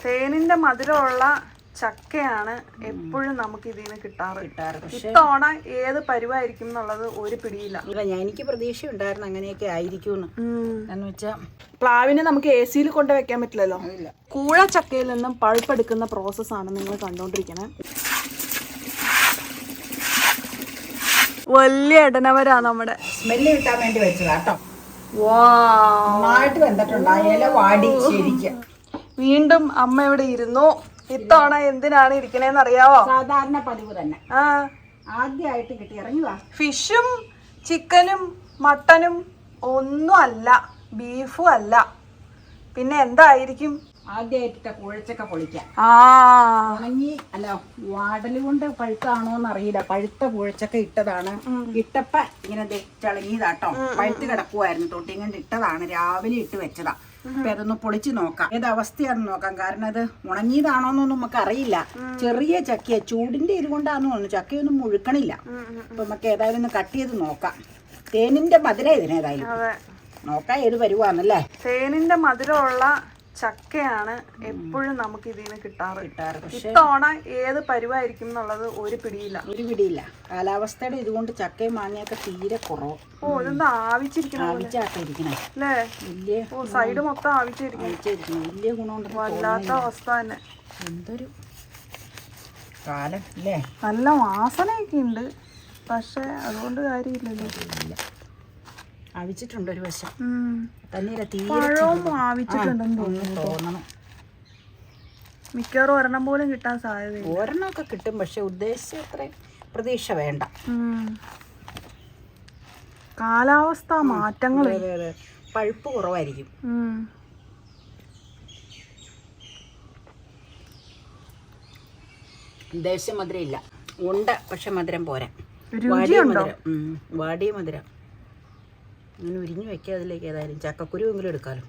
തേനിന്റെ മധുരമുള്ള ചക്കയാണ് എപ്പോഴും നമുക്ക് ഇതിന് കിട്ടാറ്. ഇത്തവണ ഏത് പരുവായിരിക്കും എന്നുള്ളത് ഒരു പിടിയില്ല. എനിക്ക് പ്രതീക്ഷ ഉണ്ടായിരുന്നു അങ്ങനെയൊക്കെ ആയിരിക്കും എന്ന് വെച്ചാ പ്ലാവിനെ നമുക്ക് AC കൊണ്ട് വെക്കാൻ പറ്റില്ലല്ലോ. കൂഴ ചക്കയിൽ നിന്നും പഴുപ്പെടുക്കുന്ന പ്രോസസ്സാണ് നിങ്ങൾ കണ്ടോണ്ടിരിക്കുന്നത്. വലിയ ഇടനവരാ നമ്മുടെ. സ്മെല്ല് കിട്ടാൻ വേണ്ടി വെച്ചതാട്ടോ. നന്നായിട്ട് വെന്തിട്ടുണ്ട്. ഇല വാടി ശരിക്കും. വീണ്ടും അമ്മ ഇവിടെ ഇരുന്നു. ഇത്തവണ എന്തിനാണ് ഇരിക്കണേന്ന് അറിയാവോ? സാധാരണ പതിവ് തന്നെ. ആദ്യമായിട്ട് കിട്ടി ഇറങ്ങുക. ഫിഷും ചിക്കനും മട്ടനും ഒന്നും അല്ല, ബീഫും അല്ല, പിന്നെ എന്തായിരിക്കും? ആദ്യമായിട്ടിട്ട കുഴച്ചക്ക പൊളിക്കാം. ഉണങ്ങി അല്ല വാടല് കൊണ്ട് പഴുത്താണോന്ന് അറിയില്ല. പഴുത്ത കുഴച്ചക്ക ഇട്ടതാണ്. ഇട്ടപ്പ ഇങ്ങനെ ചളങ്ങിയതാട്ടോ. പഴുത്ത് കിടക്കുവായിരുന്നു. തൊട്ടിങ്ങണ്ട് ഇട്ടതാണ്. രാവിലെ ഇട്ട് വെച്ചതാ. അപ്പൊ അതൊന്ന് പൊളിച്ച് നോക്കാം, ഏത് അവസ്ഥയാണെന്ന് നോക്കാം. കാരണം അത് ഉണങ്ങിയതാണോന്നൊന്നും നമുക്ക് അറിയില്ല. ചെറിയ ചക്കയ, ചൂടിന്റെ ഇത് കൊണ്ടാന്ന് തോന്നുന്നു. ചക്കയൊന്നും മുഴുക്കണില്ല. അപ്പൊ നമുക്ക് ഏതായാലും ഒന്ന് കട്ട് ചെയ്ത് നോക്കാം. തേനിന്റെ മധുരം ഇതിനേതായാലും നോക്കാം ഏത് വരുവാന്നല്ലേ. തേനിന്റെ മധുരമുള്ള ചക്കയാണ് എപ്പോഴും നമുക്ക് ഇതിന് കിട്ടാറ്. ഇത്തവണ ഏത് പരുവായിരിക്കും എന്നുള്ളത് ഒരു പിടിയില്ല. കാലാവസ്ഥയുടെ ഇതുകൊണ്ട് ചക്കയും മാങ്ങയൊക്കെ തീരെ കുറവ്. ഇതൊന്ന് ആവിച്ചിരിക്കണേ. സൈഡ് മൊത്തം ആവിച്ചിരിക്കണം. വലിയ ഗുണമുണ്ട്. വല്ലാത്ത അവസ്ഥ തന്നെ. എന്തൊരു കാലം അല്ലേ. നല്ല വാസനയൊക്കെ ഉണ്ട്, പക്ഷെ അതുകൊണ്ട് കാര്യമില്ലല്ലോ. ആവിച്ചിട്ടുണ്ട് ഒരു വശം. തോന്നണം. മിക്കവാറും ഒരെണ്ണം പോലും കിട്ടാൻ സാധ്യത. ഒരെണ്ണമൊക്കെ കിട്ടും, പക്ഷെ ഉദ്ദേശിച്ച അത്രയും പ്രതീക്ഷ വേണ്ട. കാലാവസ്ഥ മാറ്റങ്ങൾ, പഴുപ്പ് കുറവായിരിക്കും. ഉദ്ദേശിച്ച മധുരം ഇല്ല. ഉണ്ട്, പക്ഷെ മധുരം പോരാ. വാടിയ മധുരം. അങ്ങനെ ഉരിഞ്ഞു വെക്കുക. അതിലേക്ക് ഏതായാലും ചക്കക്കുരു എങ്കിലും എടുക്കാലോ.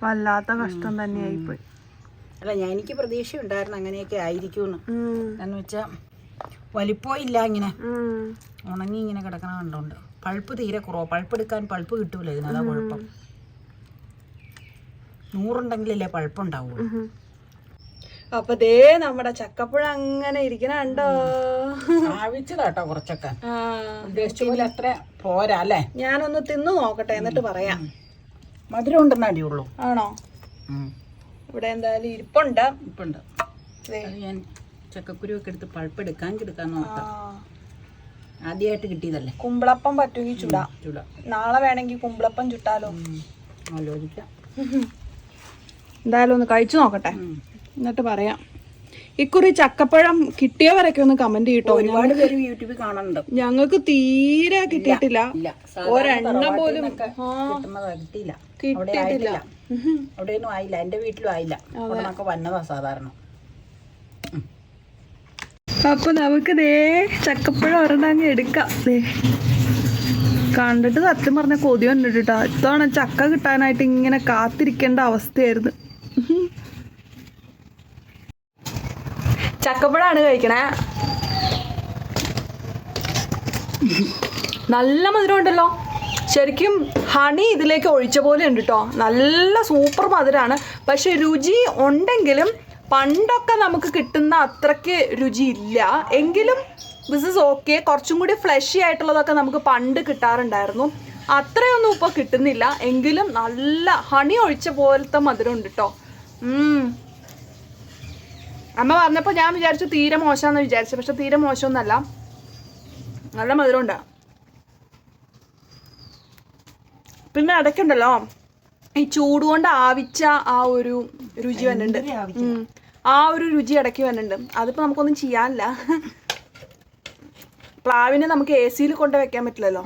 വല്ലാത്ത കഷ്ടം തന്നെയായിപ്പോയി. അല്ല എനിക്ക് പ്രതീക്ഷ ഉണ്ടായിരുന്നു അങ്ങനെയൊക്കെ ആയിരിക്കുമെന്ന്. എന്ന് വെച്ചാ വലിപ്പോ ഇല്ല. ഇങ്ങനെ ഉണങ്ങി ഇങ്ങനെ കിടക്കണ കണ്ടോണ്ട്. പഴുപ്പ് തീരെ കുറവ്. പഴുപ്പെടുക്കാൻ പഴുപ്പ് കിട്ടൂല ഇതിനതാ കുഴപ്പം. 100 ഉണ്ടെങ്കിലല്ലേ പഴുപ്പുണ്ടാവുള്ളൂ. അപ്പൊ ദേ നമ്മുടെ ചക്കപ്പഴം അങ്ങനെ ഇരിക്കണുണ്ടോ. ആവിച്ചതാട്ടോ കുറച്ചൊക്കെ. ഉദ്ദേശിച്ച പോലെ അത്ര പോരാ അല്ലേ. ഞാനൊന്ന് തിന്നു നോക്കട്ടെ, എന്നിട്ട് പറയാം. മധുരം ഉണ്ടെന്ന് അടിയുള്ളൂ. ആണോ? ഇവിടെ എന്തായാലും ഇരിപ്പുണ്ട്. ഞാൻ ചക്കക്കുരു ഒക്കെ എടുത്ത് പഴുപ്പെടുക്കാൻ നോക്കാം. ആദ്യമായിട്ട് കിട്ടിയതല്ലേ. കുമ്പിളപ്പം പറ്റുമെങ്കിൽ ചുടാ. നാളെ വേണമെങ്കിൽ കുമ്പിളപ്പം ചുട്ടാലോ. ആലോചിക്കാം. എന്തായാലും ഒന്ന് കഴിച്ചു നോക്കട്ടെ, എന്നിട്ട് പറയാം. ഇക്കുറി ചക്കപ്പഴം കിട്ടിയവരൊക്കെ ഒന്ന് കമന്റ് ചെയ്യട്ടോ. ഒരുപാട് പേര് യൂട്യൂബിൽ കാണുന്നുണ്ട്. ഞങ്ങൾക്ക് തീരെ കിട്ടിയിട്ടില്ല. ഒരെണ്ണം പോലും കിട്ടിയിട്ടില്ല. അവിടെയൊന്നും ആയില്ല. എന്റെ വീട്ടിലും ആയില്ല. അവിടെ വന്നതാ സാധാരണ. അപ്പൊ നമുക്ക് ദേ ചക്കപ്പഴം ഒരെണ്ണം എടുക്കാം. കണ്ടിട്ട് സത്യം പറഞ്ഞ കൊതി വന്നിട്ടാ. ഇത്തവണ ചക്ക കിട്ടാനായിട്ട് ഇങ്ങനെ കാത്തിരിക്കേണ്ട അവസ്ഥയായിരുന്നു. ചക്കപ്പഴാണ് കഴിക്കണേ. നല്ല മധുരം ഉണ്ടല്ലോ. ശരിക്കും ഹണി ഇതിലേക്ക് ഒഴിച്ച പോലെ ഉണ്ട് കേട്ടോ. നല്ല സൂപ്പർ മധുരമാണ്. പക്ഷെ രുചി ഉണ്ടെങ്കിലും പണ്ടൊക്കെ നമുക്ക് കിട്ടുന്ന അത്രയ്ക്ക് രുചി ഇല്ല. എങ്കിലും ദിസ് ഇസ് ഓക്കെ. കുറച്ചും കൂടി ഫ്ലഷി ആയിട്ടുള്ളതൊക്കെ നമുക്ക് പണ്ട് കിട്ടാറുണ്ടായിരുന്നു. അത്രയൊന്നും ഇപ്പോൾ കിട്ടുന്നില്ല. എങ്കിലും നല്ല ഹണി ഒഴിച്ച പോലത്തെ മധുരം ഉണ്ട് കേട്ടോ. അമ്മ പറഞ്ഞപ്പോൾ ഞാൻ വിചാരിച്ചു തീരെ മോശമാണെന്ന് വിചാരിച്ചു. പക്ഷെ തീരെ മോശമൊന്നുമല്ല, നല്ല മധുരമുണ്ട്. പിന്നെ ഇടയ്ക്കുണ്ടല്ലോ ഈ ചൂടുകൊണ്ട് ആവിച്ച ആ ഒരു രുചി വന്നിട്ടുണ്ട്. ആ ഒരു രുചി ഇടയ്ക്ക് വന്നിട്ടുണ്ട്. അതിപ്പോൾ നമുക്കൊന്നും ചെയ്യാനില്ല. പ്ലാവിനെ നമുക്ക് AC കൊണ്ട് വെക്കാൻ പറ്റില്ലല്ലോ.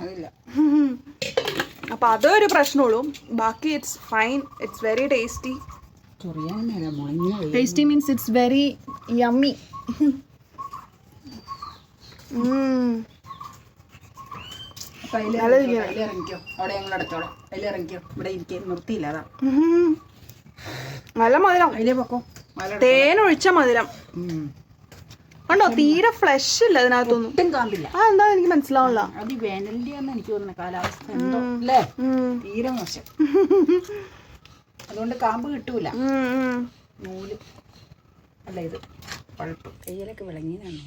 അപ്പം അതൊരു പ്രശ്നമുള്ളൂ. ബാക്കി it's fine. It's very tasty. Tasty means it's very yummy. നല്ല മധുരം. തേനൊഴിച്ച മധുരം ഉണ്ടോ? തീരെ ഫ്ലഷ് ഇല്ല ഇതിനകത്തൊന്നും. എന്താ എനിക്ക് മനസ്സിലാവില്ല. കാലാവസ്ഥ തീരെ മോശം. അതുകൊണ്ട് കാമ്പ് കിട്ടൂല. നൂല് അല്ല ഇത് പൾപ്പ്. കയ്യിലൊക്കെ വിളങ്ങിയതാണ്.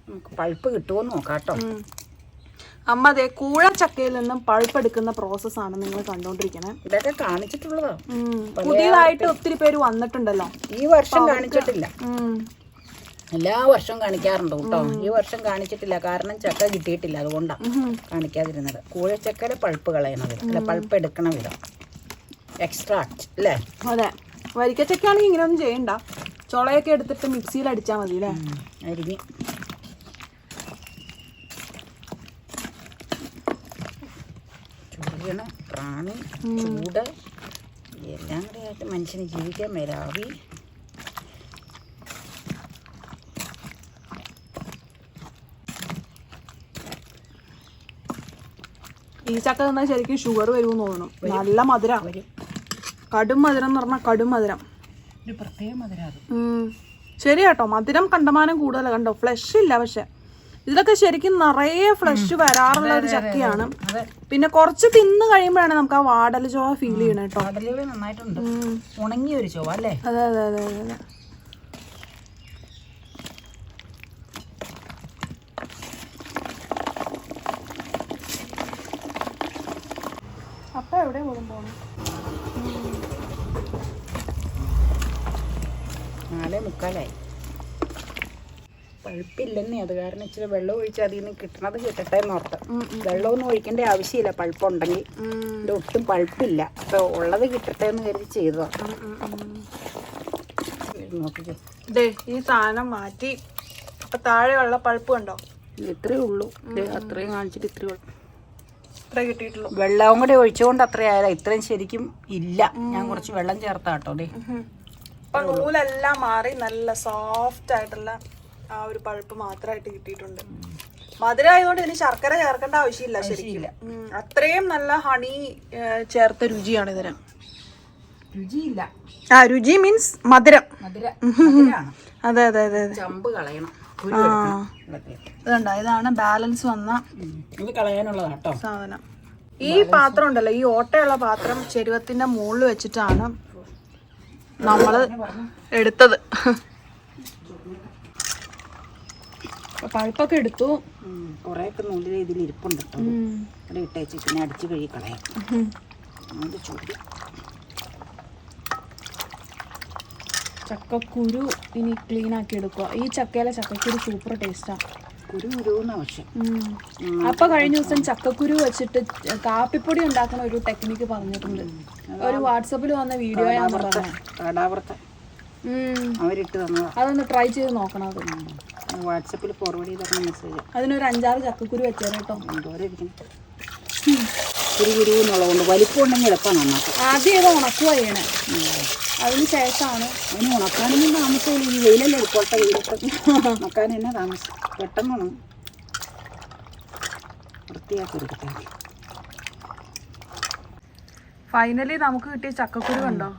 നമുക്ക് പൾപ്പ് കിട്ടുമോ നോക്കാം കേട്ടോ. അമ്മ അതെ കൂഴച്ചക്കയിൽ നിന്നും പഴുപ്പെടുക്കുന്ന പ്രോസസ്സാണ് നിങ്ങൾ കണ്ടോണ്ടിരിക്കുന്നത്. ഇതൊക്കെ കാണിച്ചിട്ടുള്ളതോ? പുതിയതായിട്ട് ഒത്തിരി പേര് വന്നിട്ടുണ്ടല്ലോ. ഈ വർഷം കാണിച്ചിട്ടില്ല. എല്ലാ വർഷവും കാണിക്കാറുണ്ട് കേട്ടോ. ഈ വർഷം കാണിച്ചിട്ടില്ല, കാരണം ചക്ക കിട്ടിയിട്ടില്ല, അതുകൊണ്ടാണ് കാണിക്കാതിരുന്നത്. കൂഴച്ചക്കയുടെ പൾപ്പ് കളയണ വിധം, അല്ല പൾപ്പ് എടുക്കണ വിധം, എക്സ്ട്രാക്ട് അല്ലേ? അതെ, വരിക്കച്ചക്കയാണെങ്കിൽ ഇങ്ങനെയൊന്നും ചെയ്യണ്ട, ചുളയൊക്കെ എടുത്തിട്ട് മിക്സിയിൽ അടിച്ചാൽ മതി അല്ലേ? അരിഞ്ഞ് ചൂടിയണം, പ്രാണി, ചൂട് എല്ലാം കൂടെ ആയിട്ട് മനുഷ്യന് ജീവിക്കാൻ മേലാവി. ഈ ചക്ക തിന്നാൽ ശരിക്കും ഷുഗർ വരുമെന്ന് തോന്നുന്നു. നല്ല മധുരം വരും. കടും മധുരം എന്ന് പറഞ്ഞാൽ കടും മധുരം, ഒരു പ്രത്യേക മധുരം. ശരി കേട്ടോ, മധുരം കണ്ടമാനം കൂടുതലാണ്. കണ്ടോ, ഫ്ലഷ് ഇല്ല, പക്ഷെ ഇതിലൊക്കെ ശരിക്കും നിറയെ ഫ്ലഷ് വരാറുള്ള ഒരു ചക്കയാണ്. പിന്നെ കുറച്ച് തിന്ന് കഴിയുമ്പോഴാണ് നമുക്ക് ആ വാടല ചോവ ഫീൽ ചെയ്യണേ കേട്ടോ. വാടലുകൾ നന്നായിട്ടുണ്ട്, ഉണങ്ങിയ ഒരു ചോവ അല്ലേ? അതെ അതെ അതെ അതെ. അപ്പൊ എവിടെ പോകുമ്പോ 4:45. പഴുപ്പില്ലെന്നേ, അത് കാരണം ഇച്ചിരി വെള്ളം ഒഴിച്ച് അതിൽ നിന്ന് കിട്ടണത് കിട്ടട്ടെ എന്നോർത്ത്. വെള്ളമൊന്നും ഒഴിക്കേണ്ട ആവശ്യമില്ല പഴുപ്പുണ്ടെങ്കിൽ. ഇത് ഒട്ടും പഴുപ്പില്ല, അപ്പൊ ഉള്ളത് കിട്ടട്ടെ എന്ന് കരുതി ചെയ്തതാ. നോക്കിക്കോ, ഈ സാധനം മാറ്റി അപ്പൊ താഴെയുള്ള പഴുപ്പ് കണ്ടോ? ഇത്രയേ ഉള്ളൂ. അത്രയും കാണിച്ചിട്ട് ഇത്രയേ ഉള്ളൂ, ഇത്ര കിട്ടിയിട്ടുള്ളൂ. വെള്ളവും കൂടെ ഒഴിച്ചുകൊണ്ട് അത്രയായാലും ഇത്രയും ശരിക്കും ഇല്ല. ഞാൻ കുറച്ച് വെള്ളം ചേർത്താ കേട്ടോ. അപ്പൊ നൂലെല്ലാം മാറി നല്ല സോഫ്റ്റ് ആയിട്ടുള്ള ആ ഒരു പഴുപ്പ് മാത്രമായിട്ട് കിട്ടിയിട്ടുണ്ട്. മധുരം ആയതുകൊണ്ട് ഇനി ശർക്കര ചേർക്കേണ്ട ആവശ്യമില്ല ശരിക്കില്ല. അത്രയും നല്ല ഹണി ചേർത്ത രുചിയാണ് ഇതിന്. രുചിയില്ല, രുചി മീൻസ് മധുരം. അതെ അതെ അതെ. ചമ്പ് കളയണം. ഇതുണ്ടോ, ഇതാണ് ബാലൻസ് വന്ന കളയാനുള്ളതാട്ടോ സാധനം. ഈ പാത്രം ഉണ്ടല്ലോ, ഈ ഓട്ടയുള്ള പാത്രം ചെരുവത്തിന്റെ മുകളിൽ വെച്ചിട്ടാണ് നമ്മള് എടുത്തത്. പഴുപ്പൊക്കെ എടുത്തു. കൊറേയൊക്കെ നൂല് ഇതിൽ ഇരിപ്പുണ്ട് കേട്ടോ. ഇവിടെ ഇട്ടേച്ച് പിന്നെ അടിച്ച് കഴുകി കളയാം. അത് ചൂടി ചക്കക്കുരു ഇനി ക്ലീൻ ആക്കി എടുക്കുക. ഈ ചക്കയിലെ ചക്കക്കുരു സൂപ്പർ ടേസ്റ്റാ. അപ്പൊ കഴിഞ്ഞ ദിവസം ചക്കക്കുരു വെച്ചിട്ട് കാപ്പിപ്പൊടി ഉണ്ടാക്കുന്ന ഒരു ടെക്നിക്ക് പറഞ്ഞിട്ടുണ്ട്. ഒരു വാട്സപ്പിൽ വന്ന വീഡിയോ അവരിട്ട് തന്നതാ. അതൊന്ന് ട്രൈ ചെയ്ത് നോക്കണം. അത് വാട്സപ്പിൽ ഫോർവേഡ് ചെയ്ത മെസ്സേജ്. അതിനൊരു 5-6 ചക്കക്കുരു വെച്ചേരെ കേട്ടോ. കുരുകുരുന്നുള്ളതുകൊണ്ട് വലിപ്പം ഉണ്ടെങ്കിൽ എളുപ്പം നന്നാക്കാം. ആദ്യം ഇത് ഉണക്കുക ചെയ്യണേ, അതിന് ശേഷമാണ്. അതിന് ഉണക്കാനൊന്നും താമസമില്ല, ഈ വെയിലല്ലേ ഇപ്പോഴത്തെ വെയിലത്ത് ഉണക്കാൻ തന്നെ താമസം. പെട്ടെന്ന് ഉണങ്ങും. വൃത്തിയാക്കി എടുക്കട്ടെ. ഫൈനലി നമുക്ക് കിട്ടിയ ചക്കക്കുരു കണ്ടോ?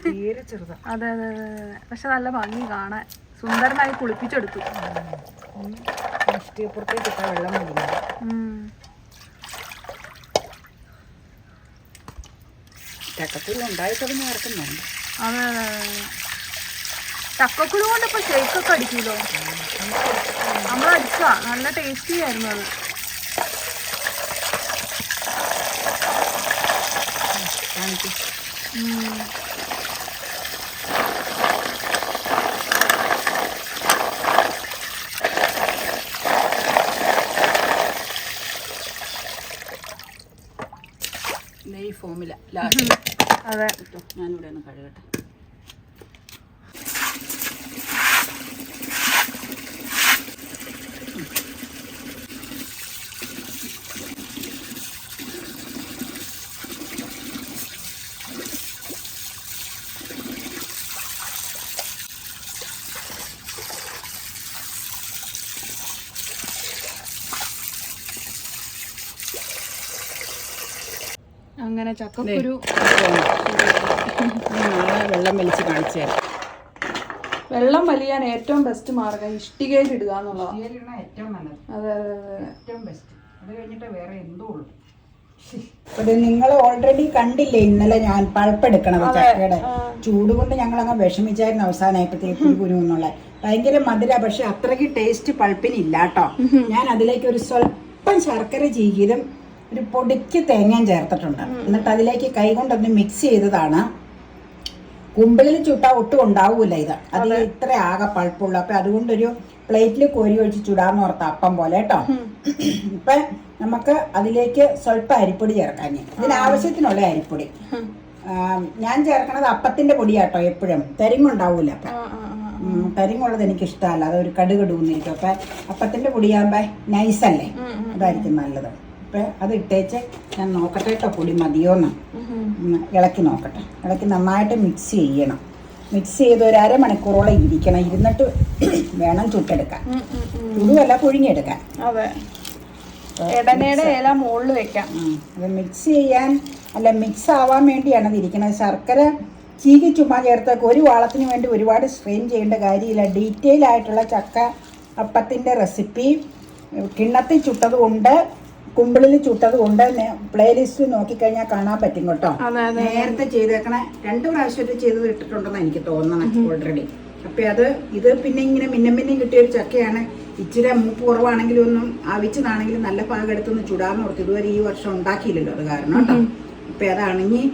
തീരെ ചെറുതാ. അതെ അതെ അതെ അതെ. പക്ഷെ നല്ല ഭംഗി കാണാൻ, സുന്ദരനായി കുളിപ്പിച്ചെടുത്തു. വെള്ളം ചക്കക്കുരു ഉണ്ടായിട്ടൊന്നും ചേർക്കുന്നുണ്ട്. അതെ അതെ അതെ. ചക്കക്കുരു കൊണ്ട് ഇപ്പൊ ഷേക്കൊക്കെ അടിക്കുമല്ലോ. നമ്മളടിച്ചാ നല്ല ടേസ്റ്റി ആയിരുന്നു അത്. നെയ് ഫോമില. അതെ, ഞാനിവിടെ ഒന്ന് കഴുകട്ടെ. അങ്ങനെ ചക്കക്കുരു വെള്ളം വലിച്ച് കാണിച്ചു തരാം. വെള്ളം വലിയാൻ ഏറ്റവും ബെസ്റ്റ് മാർഗം ഇഷ്ടികയിൽ ഇടുക എന്നുള്ളതാണ്. ഏറ്റവും നല്ലത്. അതെ അതെ അതെ, ഏറ്റവും ബെസ്റ്റ്. അത് കഴിഞ്ഞിട്ട് വേറെ എന്തോ ഉള്ളൂ. അത് നിങ്ങൾ ഓൾറെഡി കണ്ടില്ലേ ഇന്നലെ ഞാൻ പൾപ്പെടുക്കണത് ചക്കയുടെ ചൂട് കൊണ്ട് ഞങ്ങൾ അങ്ങ് വിഷമിച്ചായിരുന്നു അവസാനമായപ്പോഴത്തേക്ക് കുരു എന്നുള്ള ഭയങ്കര മധുര. പക്ഷെ അത്രയ്ക്ക് ടേസ്റ്റ് പൾപ്പിനില്ല കേട്ടോ. ഞാൻ അതിലേക്ക് ഒരു സ്വല്പം ശർക്കര ചീകിയതും ഒരു പൊടിക്ക് തേങ്ങയും ചേർത്തിട്ടുണ്ട്. എന്നിട്ട് അതിലേക്ക് കൈ കൊണ്ടൊന്ന് മിക്സ് ചെയ്തതാണ്. കുമ്പിളിൽ ചുട്ടാ ഒട്ടും ഉണ്ടാവൂല ഇത്. അത് ഇത്ര ആകെ പൾപ്പുള്ളു. അപ്പൊ അതുകൊണ്ടൊരു പ്ലേറ്റിൽ കോരി ഒഴിച്ച് ചുടാന്ന് ഓർത്ത അപ്പം പോലെ കേട്ടോ. ഇപ്പൊ നമുക്ക് അതിലേക്ക് സ്വല്പം അരിപ്പൊടി ചേർക്കാൻ. ഇതിനാവശ്യത്തിനുള്ള അരിപ്പൊടി ഞാൻ ചേർക്കണത് അപ്പത്തിന്റെ പൊടിയാട്ടോ. എപ്പോഴും തരിങ്ങുണ്ടാവൂല. അപ്പൊ തരിങ്ങുള്ളത് എനിക്ക് ഇഷ്ടമല്ല. അതൊരു കടുകടുന്നിരിക്കും. അപ്പൊ അപ്പത്തിന്റെ പൊടിയാകുമ്പോ നൈസല്ലേ, അതായിരിക്കും നല്ലത്. അപ്പൊ അത് ഇട്ടേച്ച് ഞാൻ നോക്കട്ടെ കേട്ടോ പൊടി മതിയോന്ന് ഇളക്കി നോക്കട്ടെ. ഇളക്കി നന്നായിട്ട് മിക്സ് ചെയ്യണം. മിക്സ് ചെയ്ത് ഒരു അരമണിക്കൂറോളം ഇരിക്കണം. ഇരുന്നിട്ട് വേണം ചുട്ടെടുക്കാൻ. ചുടുവല്ല പുഴുങ്ങിയെടുക്കാൻ. അതെ, എടനയുടെ ഇല മുകളിൽ വെക്കാം. അത് മിക്സ് ചെയ്യാൻ അല്ല, മിക്സ് ആവാൻ വേണ്ടിയാണ് അത് ഇരിക്കുന്നത്. ശർക്കര ചീകി ചുമ്മാ ചേർത്തൊക്കെ ഒരു വാളത്തിന് വേണ്ടി ഒരുപാട് സ്ട്രെയിൻ ചെയ്യേണ്ട കാര്യമില്ല. ഡീറ്റെയിൽ ആയിട്ടുള്ള ചക്ക അപ്പത്തിൻ്റെ റെസിപ്പി കിണ്ണത്തിൽ ചുട്ടത് കൊണ്ട് കുമ്പിളിൽ ചുട്ടത് കൊണ്ട് പ്ലേലിസ്റ്റ് നോക്കിക്കഴിഞ്ഞാൽ കാണാൻ പറ്റും കേട്ടോ. നേരത്തെ ചെയ്തേക്കണ 2 പ്രാവശ്യത്തിൽ ചെയ്തത് ഇട്ടിട്ടുണ്ടെന്ന് എനിക്ക് തോന്നണം ഓൾറെഡി. അപ്പം ഇത് പിന്നെ ഇങ്ങനെ മിന്നം കിട്ടിയൊരു ചക്കയാണ്. ഇച്ചിരി മൂപ്പ് കുറവാണെങ്കിലും ഒന്നും ആവശ്യമാണെങ്കിലും നല്ല പാകം എടുത്തൊന്ന് ചുടാന്ന് ഓർത്ത് ഇതുവരെ ഈ വർഷം ഉണ്ടാക്കിയില്ലല്ലോ. അത് കാരണം കേട്ടോ. അപ്പം അതാണെങ്കിൽ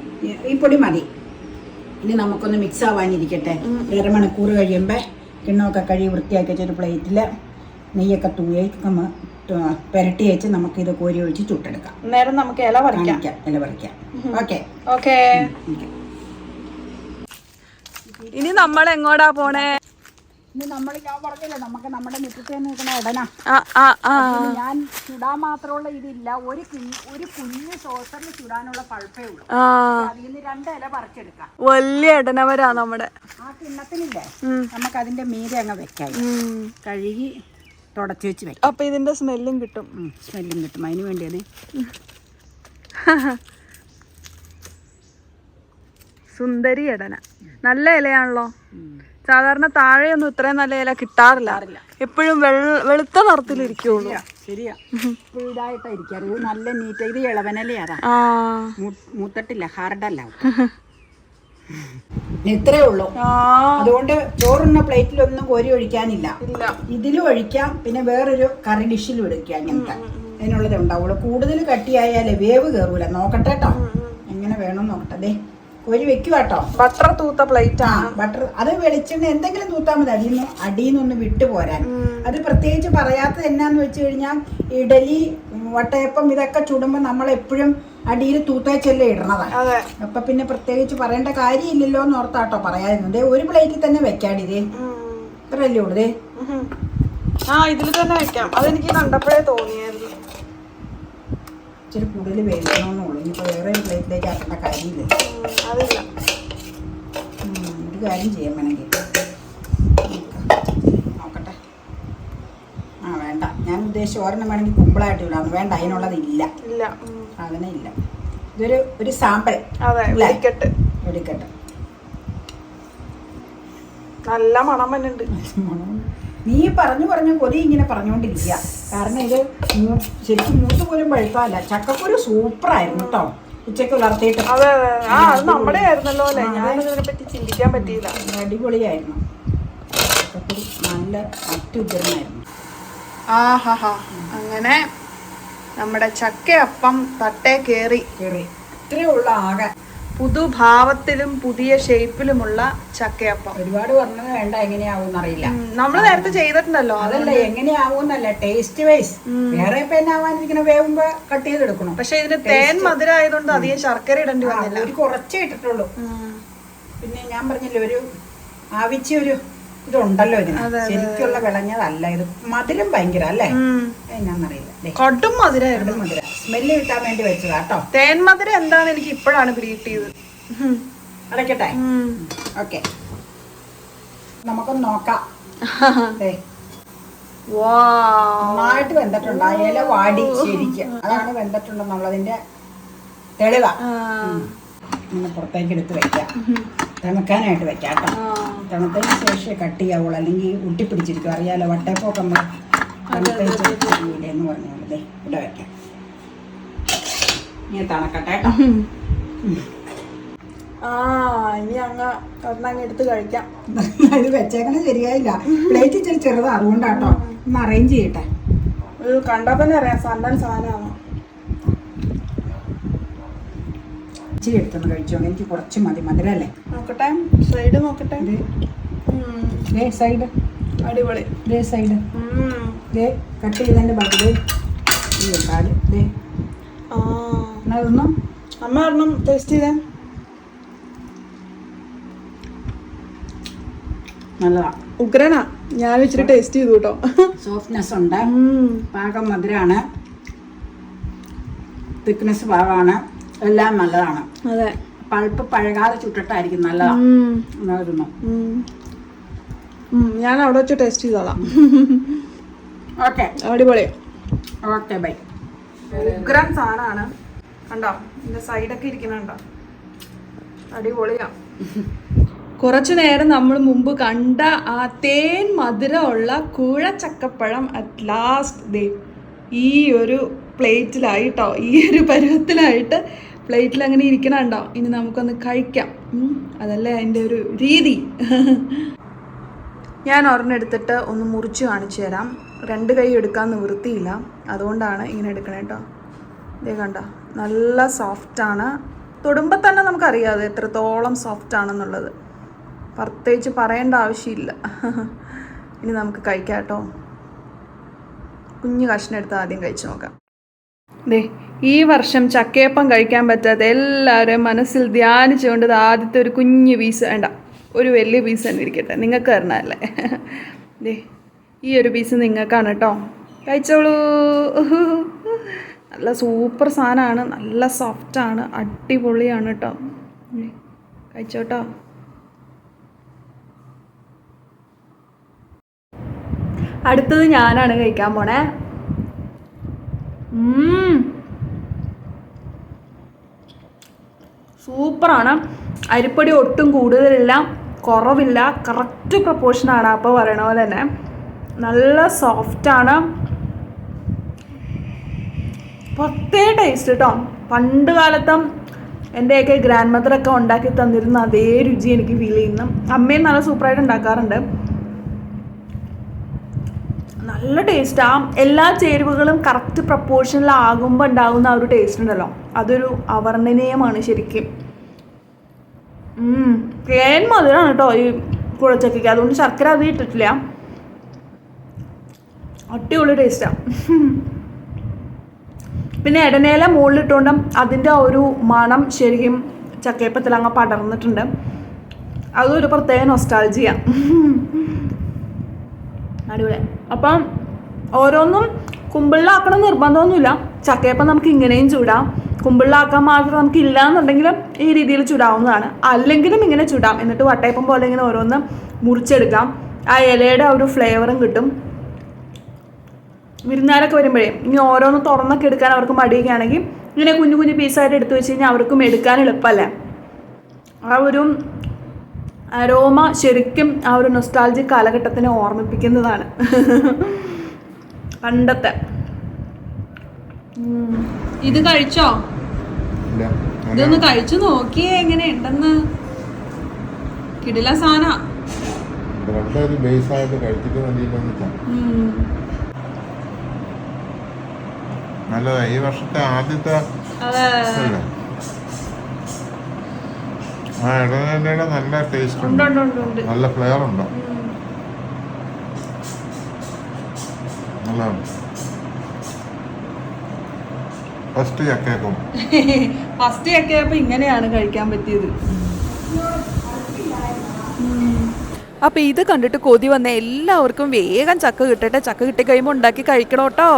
ഈ പൊടി മതി. ഇനി നമുക്കൊന്ന് മിക്സ് ആവാനിരിക്കട്ടെ. 1.5 മണിക്കൂർ കഴിയുമ്പോൾ കിണ്ണമൊക്കെ കഴുകി വൃത്തിയാക്കി വെച്ചൊരു പ്ലേറ്റിൽ നെയ്യൊക്കെ തൂയേക്ക് പെരട്ടി വെച്ച് നമുക്കിത് കോരി ഒഴിച്ച് ചുട്ടെടുക്കാം. നേരം നമുക്ക് ഇല പറിക്കാം. Okay okay. ഇനി നമ്മൾ എങ്ങോട്ടാ പോണേ? ഇനി നമ്മൾ ഞാൻ പറഞ്ഞില്ലേ നമുക്ക് നമ്മുടെ മുറ്റത്ത് നിൽക്കണ ഇടന. ഞാൻ ചുടാൻ മാത്രമുള്ള ഇതില്ല. ഒരു കുഞ്ഞ് സോസറിൽ ചുടാനുള്ള പൾപ്പേ ഉള്ളൂ. അതിൽ നിന്ന് 2 ഇല പറിച്ചെടുക്കാം. വലിയ ഇടനവരാ നമ്മുടെ. ആ കിണ്ണത്തിനില്ലേ നമുക്ക് അതിന്റെ മീതെ അങ്ങ് വെക്കാം. കഴുകി തുടച്ച് വെച്ച് വെക്കാം. അപ്പൊ ഇതിന്റെ സ്മെല്ലും കിട്ടും. അതിന് വേണ്ടിയാണ്. സുന്ദരി ഇടന നല്ല ഇലയാണല്ലോ. സാധാരണ താഴെയൊന്നും ഇത്രയും നല്ല ഇല കിട്ടാറില്ല. എപ്പോഴും വെളുത്ത നിറത്തിലിരിക്കുള്ളൂ. ശരിയാ, ഇതായിട്ടായിരിക്കും. ഇത് നല്ല നീറ്റ്. ഇത് ഇളവനലയാ, മൂത്തട്ടില്ല, ഹാർഡല്ല. ഇത്രേ ഉള്ളൂ. അതുകൊണ്ട് ചോറുന്ന പ്ലേറ്റിലൊന്നും കോരി ഒഴിക്കാനില്ല. ഇതിലും ഒഴിക്കാം. പിന്നെ വേറൊരു കറി ഡിഷിലും എടുക്കാം. അങ്ങനത്തെ അതിനുള്ളത് ഉണ്ടാവുള്ളൂ. കൂടുതൽ കട്ടിയായാലേ വേവ് കയറൂല. നോക്കട്ടെ കേട്ടോ, എങ്ങനെ വേണം നോക്കട്ടെ. അതെ കോരി വെക്കുക കേട്ടോ. ബട്ടർ തൂത്ത പ്ലേറ്റ് ആണ്. ബട്ടർ അത് വെളിച്ചെണ്ണ എന്തെങ്കിലും തൂത്താൽ മതി. അടിയിന്നൊന്ന് വിട്ടു പോരാൻ. അത് പ്രത്യേകിച്ച് പറയാത്തത് എന്നാന്ന് വെച്ച് കഴിഞ്ഞാൽ ഇഡലി വട്ടയപ്പം ഇതൊക്കെ ചുടുമ്പോൾ നമ്മൾ എപ്പോഴും അടിയിൽ തൂത്തേച്ചല്ലേ ഇടണതാണ്. അപ്പൊ പിന്നെ പ്രത്യേകിച്ച് പറയേണ്ട കാര്യമില്ലല്ലോ എന്ന് ഓർത്താട്ടോ പറയാതിരുന്നത്. ഒരു പ്ലേറ്റിൽ തന്നെ വെക്കാടിതേ. ഇത്രയല്ലേ ഉള്ളൂ. ഇതിൽ തന്നെ വെക്കാം. അതെനിക്ക് കണ്ടപ്പോഴേ തോന്നിയായിരുന്നു. ഇച്ചിരി കൂടുതൽ വേവിക്കണമെന്നുള്ളൂ. ഇനിയിപ്പോൾ വേറെ ഒരു പ്ലേറ്റിലേക്ക് ആക്കേണ്ട കാര്യമില്ല. അതില്ല, ഒരു കാര്യം ചെയ്യാൻ വേണമെങ്കിൽ നോക്കട്ടെ. വേണ്ട, ഞാൻ ഉദ്ദേശിച്ച ഒരെണ്ണം വേണമെങ്കിൽ കുമ്പിളായിട്ട് ഇടാം. വേണ്ട, അതിനുള്ളതില്ല. അതിനില്ല. ഇതൊരു സാമ്പിൾ. വെടിക്കെട്ട്. നല്ല മണം വന്നുണ്ട്. നീ പറഞ്ഞു കൊതി ഇങ്ങനെ പറഞ്ഞുകൊണ്ടിരിക്കുക. കാരണം ഇത് ശരിക്കും മൂത്ത് പോലും പഴുക്കാല്ല. ചക്കക്കുരു സൂപ്പറായിരുന്നു കേട്ടോ. ഉച്ചക്ക് വളർത്തിയിട്ട് നമ്മുടെ ആയിരുന്നല്ലോ അല്ലേ. ഞാനതിനെ പറ്റി ചിന്തിക്കാൻ പറ്റിയില്ല. അടിപൊളിയായിരുന്നു. ചക്കക്കുരു നല്ല അത്യുഗ്രമായിരുന്നു. അങ്ങനെ നമ്മുടെ ചക്കയപ്പം തട്ടേ കേറി. ഇത്രേ ഉള്ള ആകെ പുതുഭാവത്തിലും പുതിയ ഷേപ്പിലുമുള്ള ചക്കയപ്പം. ഒരുപാട് പറഞ്ഞത് വേണ്ട, എങ്ങനെയാവും അറിയില്ല. നമ്മൾ നേരത്തെ ചെയ്തിട്ടുണ്ടല്ലോ. അതല്ല എങ്ങനെയാവൂന്നല്ല, ടേസ്റ്റ് വൈസ്. വേറെ പെന്നാവാനിരിക്കണ വേവുമ്പോ കട്ട് ചെയ്തെടുക്കണം. പക്ഷെ ഇതിന് തേൻ മധുരം ആയതുകൊണ്ട് അധികം ശർക്കര ഇടേണ്ടി വന്നില്ല. ഒരു കുറച്ചേ ഇട്ടിട്ടുള്ളൂ. പിന്നെ ഞാൻ പറഞ്ഞില്ലേ, ഒരു ആവശ്യ ഇതുണ്ടല്ലോ ഇതിന്. ശരിക്കുള്ള വിളഞ്ഞതല്ല ഇത്. മധുരം ഭയങ്കര അല്ലേ, എന്നാന്നറിയില്ല. കടും മധുരം. സ്മെല്ല് കിട്ടാൻ വേണ്ടി വെച്ചതാ കേട്ടോ. തേൻ മധുരം എന്താന്ന് എനിക്ക് ഇപ്പോഴാണ് പിടികിട്ടിയത്. അടയ്ക്കട്ടെ. ഓക്കെ, നമുക്കൊന്ന് നോക്കാം. നന്നായിട്ട് വെന്തിട്ടുണ്ട്. ആ ഇല വാടി ശരിക്കും. അതാണ് വെന്തിട്ടുണ്ടെന്നുള്ളതിന്റെ തെളിവാ. ഇങ്ങനെ പുറത്തേക്ക് എടുത്ത് വെക്കാം. തണുക്കാനായിട്ട് വെക്കാം കേട്ടോ. തണുത്തതിന് ശേഷം കട്ട് ചെയ്യാവുള്ളൂ, അല്ലെങ്കിൽ ഒട്ടിപ്പിടിച്ചിരിക്കും. അറിയാലോ, വട്ടയപ്പൊക്കെ നമ്മൾ തണുത്തേന്ന് പറഞ്ഞാൽ ഇവിടെ വെക്കാം. ഇനി തണക്കട്ടെ കേട്ടോ. ആ ഇനി ഒരെണ്ണം എടുത്ത് കഴിക്കാം. ഇത് വെച്ചേക്കണേ ശരിയായില്ല, പ്ലേറ്റ് ഇച്ചിരി ചെറുതാ, അതുകൊണ്ടാട്ടോ. ഒന്ന് അറേഞ്ച് ചെയ്യട്ടെ. ഒരു കണ്ടപ്പോൾ തന്നെ അറിയാം സണ്ടൻ സാധനമാണ്. ഇച്ചിരി എടുത്തൊന്ന് കഴിച്ചോ, എനിക്ക് കുറച്ച് മതി, മധുരല്ലേ. നോക്കട്ടെ, സൈഡ് നോക്കട്ടെ. സൈഡ് അടിപൊളി. സൈഡ് കട്ട് ചെയ്തതിന്റെ ബാക്കി അതൊന്നും അമ്മ ഒരെണ്ണം ടേസ്റ്റ് ചെയ്തേ. നല്ലതാ, ഉഗ്രനാ. ഞാൻ ഇച്ചിരി ടേസ്റ്റ് ചെയ്തു കേട്ടോ. സോഫ്റ്റ്നെസ് ഉണ്ട്, പാകം മധുരമാണ്, തിക്നെസ് പാകമാണ്, എല്ലാം നല്ലതാണ്. അതെ, പഴുപ്പ് പഴകാതെ ചുട്ടിട്ടായിരിക്കും നല്ലതാ. ഞാൻ അവിടെ വെച്ച് ടേസ്റ്റ് ചെയ്തോളാം. ഓക്കെ, അടിപൊളി. Okay, bye. ഉഗ്രൻ സാധനമാണ്. കണ്ടോ ഇതിന്റെ സൈഡൊക്കെ ഇരിക്കുന്നുണ്ടോ, അടിപൊളിയാ. കുറച്ചു നേരം നമ്മൾ മുമ്പ് കണ്ട ആ തേൻ മധുരമുള്ള കൂഴച്ചക്കപ്പഴം അറ്റ് ലാസ്റ്റ് ഈ ഒരു പ്ലേറ്റിലായിട്ടോ, ഈ ഒരു പരുവത്തിലായിട്ട് പ്ലേറ്റിൽ അങ്ങനെ ഇരിക്കണുണ്ടോ. ഇനി നമുക്കൊന്ന് കഴിക്കാം. അതല്ലേ അതിൻ്റെ ഒരു രീതി. ഞാൻ ഒരെണ്ണം എടുത്തിട്ട് ഒന്ന് മുറിച്ച് കാണിച്ചു തരാം. 2 കൈ എടുക്കാൻ നിവൃത്തിയില്ല, അതുകൊണ്ടാണ് ഇങ്ങനെ എടുക്കണേ കേട്ടോ. ഇതേ കണ്ടോ, നല്ല സോഫ്റ്റാണ്. തൊടുമ്പോൾ തന്നെ നമുക്കറിയാം അത് എത്രത്തോളം സോഫ്റ്റ് ആണെന്നുള്ളത്, പ്രത്യേകിച്ച് പറയേണ്ട ആവശ്യമില്ല. ഇനി നമുക്ക് കഴിക്കാം കേട്ടോ. കുഞ്ഞു കഷ്ണം എടുത്ത് ആദ്യം കഴിച്ചു നോക്കാം. ഈ വർഷം ചക്കയപ്പം കഴിക്കാൻ പറ്റാത്ത എല്ലാവരും മനസ്സിൽ ധ്യാനിച്ചുകൊണ്ട് ആദ്യത്തെ ഒരു കുഞ്ഞു പീസ് വേണ്ട, ഒരു വലിയ പീസ് തന്നെ ഇരിക്കട്ടെ, നിങ്ങൾക്ക് തരണല്ലേ. ഈ ഒരു പീസ് നിങ്ങൾക്കാണ് കേട്ടോ, കഴിച്ചോളൂ. നല്ല സൂപ്പർ സാധനമാണ്, നല്ല സോഫ്റ്റാണ്, അടിപൊളിയാണ് കേട്ടോ. കഴിച്ചോട്ടോ. അടുത്തത് ഞാനാണ് കഴിക്കാൻ പോണേ. സൂപ്പറാണ്. അരിപ്പൊടി ഒട്ടും കൂടുതലില്ല, കുറവില്ല, കറക്റ്റ് പ്രപ്പോർഷനാണ്. അപ്പോൾ പറയണ പോലെ തന്നെ നല്ല സോഫ്റ്റാണ്, പ്രത്യേക ടേസ്റ്റ് കേട്ടോ. പണ്ട് കാലത്തും എൻ്റെയൊക്കെ ഗ്രാൻഡ് മദറൊക്കെ ഉണ്ടാക്കി തന്നിരുന്ന അതേ രുചി എനിക്ക് ഫീൽ ചെയ്യുന്നു. അമ്മയും നല്ല സൂപ്പറായിട്ട് ഉണ്ടാക്കാറുണ്ട്. നല്ല ടേസ്റ്റാണ്. എല്ലാ ചേരുവകളും കറക്റ്റ് പ്രപ്പോർഷനിലാകുമ്പോൾ ഉണ്ടാകുന്ന ആ ഒരു ടേസ്റ്റ് ഉണ്ടല്ലോ, അതൊരു അവർണ്ണനീയമാണ് ശരിക്കും. തേൻ മധുരമാണ് കേട്ടോ ഈ കുഴച്ചക്കയ്ക്ക്, അതുകൊണ്ട് ശർക്കര അത് ഇട്ടിട്ടില്ല. അടിപൊളി ടേസ്റ്റാണ്. പിന്നെ ഇടനേല മുകളിലിട്ടുകൊണ്ട് അതിൻ്റെ ആ ഒരു മണം ശരിക്കും ചക്കയപ്പത്തിൽ അങ്ങ് പടർന്നിട്ടുണ്ട്. അതൊരു പ്രത്യേക നൊസ്റ്റാൾജിയ. അടിപൊളി. അപ്പം ഓരോന്നും കുമ്പിളിലാക്കണം നിർബന്ധമൊന്നുമില്ല. ചക്കയപ്പം നമുക്ക് ഇങ്ങനെയും ചൂടാം, കുമ്പിളിലാക്കാൻ മാത്രം നമുക്ക് ഇല്ല എന്നുണ്ടെങ്കിലും ഈ രീതിയിൽ ചൂടാവുന്നതാണ്. അല്ലെങ്കിലും ഇങ്ങനെ ചൂടാം, എന്നിട്ട് വട്ടയപ്പം പോലെ ഇങ്ങനെ ഓരോന്ന് മുറിച്ചെടുക്കാം. ആ ഇലയുടെ ആ ഒരു ഫ്ലേവറും കിട്ടും. വിരുന്നാരൊക്കെ വരുമ്പോഴേ ഇനി ഓരോന്ന് തുറന്നൊക്കെ എടുക്കാൻ അവർക്ക് മടിയൊക്കെയാണെങ്കിൽ ഇങ്ങനെ കുഞ്ഞു കുഞ്ഞു പീസായിട്ട് എടുത്തു വെച്ച് കഴിഞ്ഞാൽ അവർക്കും എടുക്കാൻ എളുപ്പമല്ലേ. ആ ഒരു അരോമ ശരിക്കും ആ ഒരു നൊസ്റ്റാൾജിക് കാലഘട്ടത്തിനെ ഓർമ്മിപ്പിക്കുന്നതാണ്. പണ്ടത്തെ. ഇത് കഴിച്ചോ? ഇതൊന്ന് കഴിച്ചു നോക്കിയേ എങ്ങനെ ഉണ്ടെന്ന്. കിടില സാധന. നല്ലതാ. ഈ വർഷത്തെ ആദ്യത്തെ ഇടനേലയുടെ നല്ല ടേസ്റ്റ് ഉണ്ട്, നല്ല ഫ്ലേവർ ഉണ്ടോ, നല്ലതാണ്. ഫസ്റ്റ് ചക്കയപ്പം ഇങ്ങനെയാണ് കഴിക്കാൻ പറ്റിയത്. അപ്പം ഇത് കണ്ടിട്ട് കൊതി വന്ന എല്ലാവർക്കും വേഗം ചക്ക കിട്ടട്ടെ. ചക്ക കിട്ടിക്കഴിയുമ്പോൾ ഉണ്ടാക്കി കഴിക്കണം കേട്ടോ.